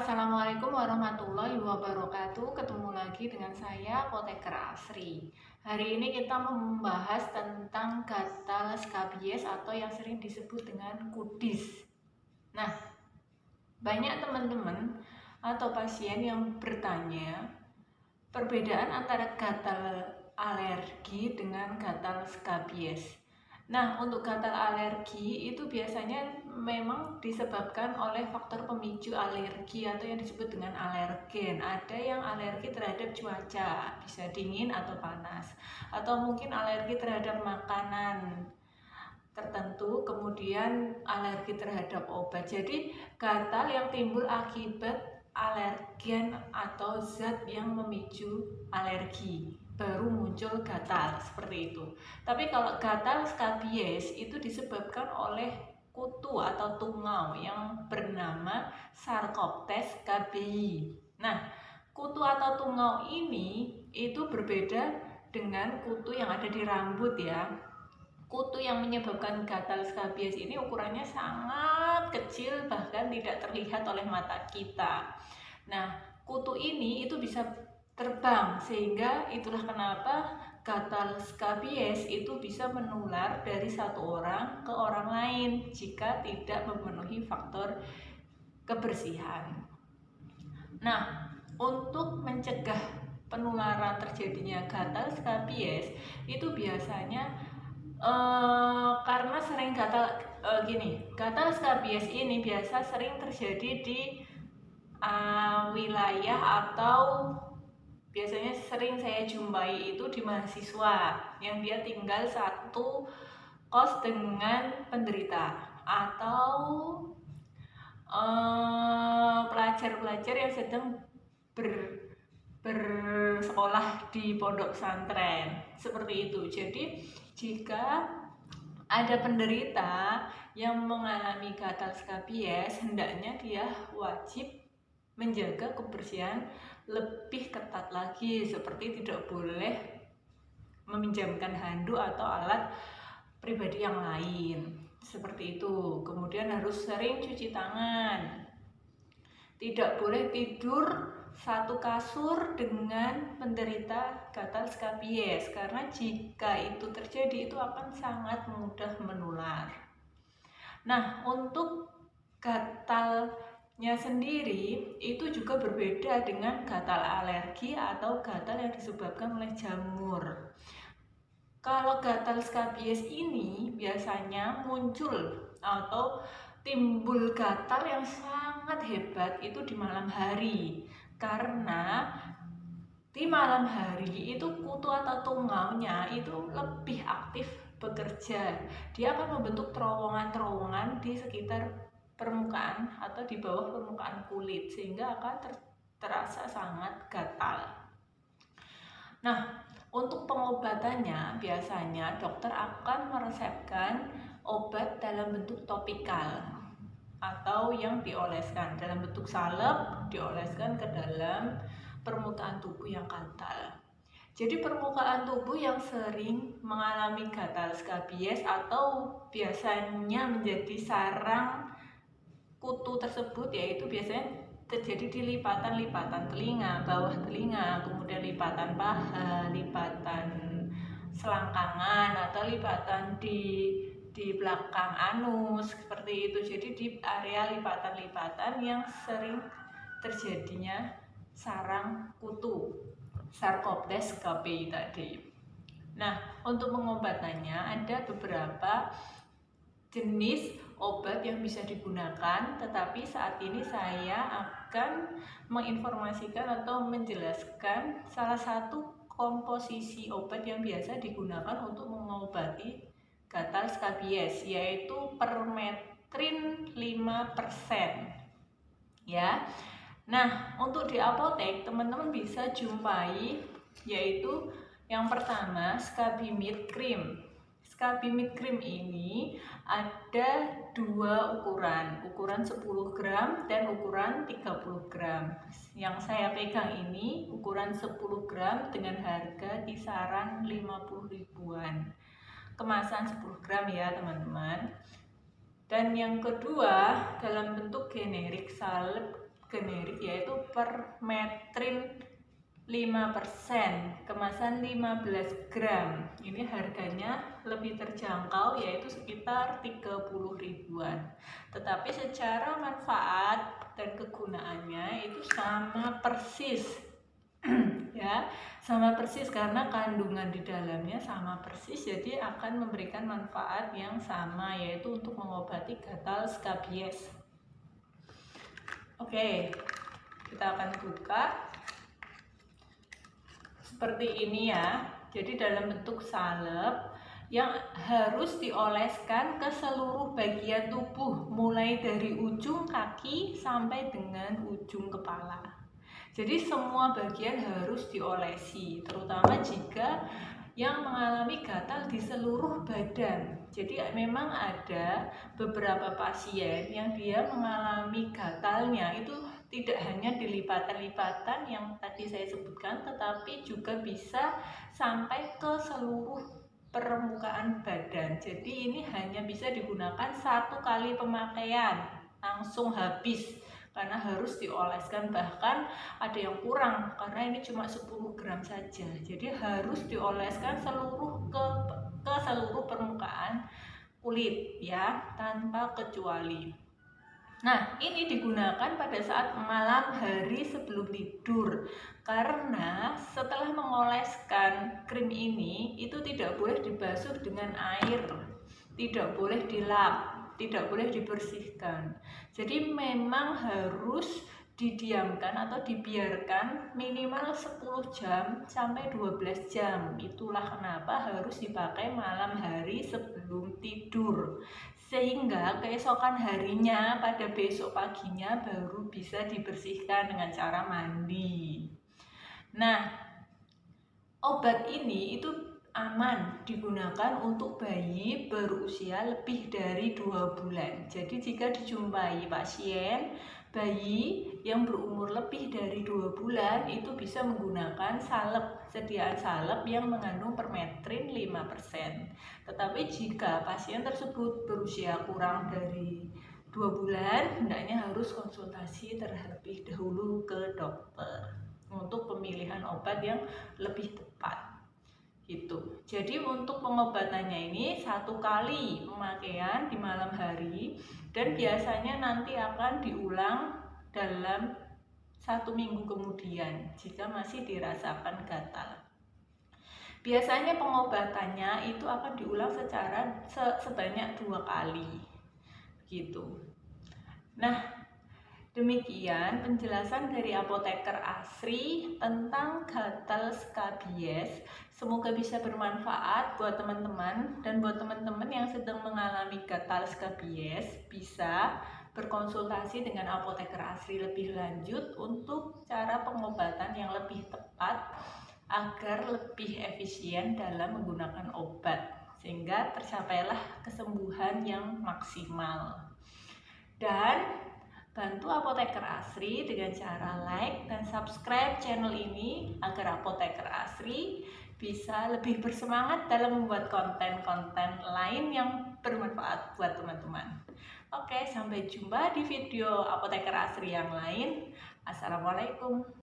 Assalamualaikum warahmatullahi wabarakatuh. Ketemu lagi dengan saya, Apoteker Asri. Hari ini kita membahas tentang gatal skabies atau yang sering disebut dengan kudis. Nah, banyak teman-teman atau pasien yang bertanya perbedaan antara gatal alergi dengan gatal skabies. Nah, untuk gatal alergi itu biasanya memang disebabkan oleh faktor pemicu alergi atau yang disebut dengan alergen. Ada yang alergi terhadap cuaca, bisa dingin atau panas, atau mungkin alergi terhadap makanan tertentu, kemudian alergi terhadap obat. Jadi, gatal yang timbul akibat alergen atau zat yang memicu alergi baru muncul gatal seperti itu. Tapi kalau gatal skabies itu disebabkan oleh kutu atau tungau yang bernama Sarcoptes scabiei. Nah, kutu atau tungau ini itu berbeda dengan kutu yang ada di rambut ya. Kutu yang menyebabkan gatal skabies ini ukurannya sangat kecil, bahkan tidak terlihat oleh mata kita. Nah, kutu ini itu bisa terbang, sehingga itulah kenapa gatal skabies itu bisa menular dari satu orang ke orang lain jika tidak memenuhi faktor kebersihan. Nah, untuk mencegah penularan terjadinya gatal skabies itu biasanya karena sering gatal skabies ini biasa sering terjadi di wilayah atau biasanya sering saya jumpai itu di mahasiswa yang dia tinggal satu kos dengan penderita atau pelajar-pelajar yang sedang bersekolah di pondok pesantren seperti itu. Jadi jika ada penderita yang mengalami gatal skabies, hendaknya dia wajib menjaga kebersihan lebih ketat lagi, seperti tidak boleh meminjamkan handuk atau alat pribadi yang lain seperti itu. Kemudian harus sering cuci tangan, tidak boleh tidur satu kasur dengan penderita gatal skabies, karena jika itu terjadi itu akan sangat mudah menular. Nah, untuk gatalnya sendiri itu juga berbeda dengan gatal alergi atau gatal yang disebabkan oleh jamur. Kalau gatal skabies ini biasanya muncul atau timbul gatal yang sangat hebat itu di malam hari, karena di malam hari itu kutu atau tungaunya itu lebih aktif bekerja. Dia akan membentuk terowongan-terowongan di sekitar permukaan atau di bawah permukaan kulit, sehingga akan terasa sangat gatal. Nah, untuk pengobatannya biasanya dokter akan meresepkan obat dalam bentuk topikal atau yang dioleskan dalam bentuk salep, dioleskan ke dalam permukaan tubuh yang gatal. Jadi permukaan tubuh yang sering mengalami gatal skabies atau biasanya menjadi sarang kutu tersebut yaitu biasanya terjadi di lipatan-lipatan telinga, bawah telinga, kemudian lipatan paha, lipatan selangkangan, atau lipatan di belakang anus seperti itu. Jadi di area lipatan-lipatan yang sering terjadinya sarang kutu Sarcoptes scabiei tadi. Nah, untuk pengobatannya ada beberapa jenis obat yang bisa digunakan, tetapi saat ini saya akan menginformasikan atau menjelaskan salah satu komposisi obat yang biasa digunakan untuk mengobati gatal skabies, yaitu permetrin 5% ya. Nah, untuk di apotek teman-teman bisa jumpai yaitu yang pertama Scabimid Cream. Scabimid Cream ini ada dua ukuran 10 gram dan ukuran 30 gram. Yang saya pegang ini ukuran 10 gram dengan harga kisaran 50 ribuan. Kemasan 10 gram ya teman-teman. Dan yang kedua dalam bentuk generik salep generik yaitu permetrin 5%, kemasan 15 gram. Ini harganya lebih terjangkau yaitu sekitar 30 ribuan. Tetapi secara manfaat dan kegunaannya itu sama persis. Ya, sama persis karena kandungan di dalamnya sama persis, jadi akan memberikan manfaat yang sama yaitu untuk mengobati gatal skabies. Oke, kita akan buka. Seperti ini ya, jadi dalam bentuk salep yang harus dioleskan ke seluruh bagian tubuh mulai dari ujung kaki sampai dengan ujung kepala. Jadi semua bagian harus diolesi, terutama jika yang mengalami gatal di seluruh badan. Jadi memang ada beberapa pasien yang dia mengalami gatalnya itu tidak hanya di lipatan-lipatan yang tadi saya sebutkan, tetapi juga bisa sampai ke seluruh permukaan badan. Jadi ini hanya bisa digunakan 1 kali pemakaian, langsung habis karena harus dioleskan, bahkan ada yang kurang karena ini cuma 10 gram saja. Jadi harus dioleskan ke seluruh permukaan kulit ya, tanpa kecuali. Nah, ini digunakan pada saat malam hari sebelum tidur, karena setelah mengoleskan krim ini itu tidak boleh dibasuh dengan air, tidak boleh dilap, tidak boleh dibersihkan. Jadi memang harus didiamkan atau dibiarkan minimal 10 jam sampai 12 jam. Itulah kenapa harus dipakai malam hari sebelum tidur, sehingga keesokan harinya pada besok paginya baru bisa dibersihkan dengan cara mandi. Nah, obat ini itu aman digunakan untuk bayi berusia lebih dari 2 bulan. Jadi jika dijumpai pasien bayi yang berumur lebih dari 2 bulan itu bisa menggunakan salep, sediaan salep yang mengandung permetrin 5%. Tetapi jika pasien tersebut berusia kurang dari 2 bulan, hendaknya harus konsultasi terlebih dahulu ke dokter untuk pemilihan obat yang lebih tepat. Gitu. Jadi untuk pengobatannya ini 1 kali pemakaian di malam hari dan biasanya nanti akan diulang dalam 1 minggu kemudian jika masih dirasakan gatal. Biasanya pengobatannya itu akan diulang sebanyak 2 kali. Gitu. Nah, demikian penjelasan dari apoteker Asri tentang gatal skabies. Semoga bisa bermanfaat buat teman-teman, dan buat teman-teman yang sedang mengalami gatal skabies bisa berkonsultasi dengan apoteker Asri lebih lanjut untuk cara pengobatan yang lebih tepat agar lebih efisien dalam menggunakan obat sehingga tercapailah kesembuhan yang maksimal. Dan bantu apoteker Asri dengan cara like dan subscribe channel ini agar apoteker Asri bisa lebih bersemangat dalam membuat konten-konten lain yang bermanfaat buat teman-teman. Oke, sampai jumpa di video apoteker Asri yang lain. Assalamualaikum.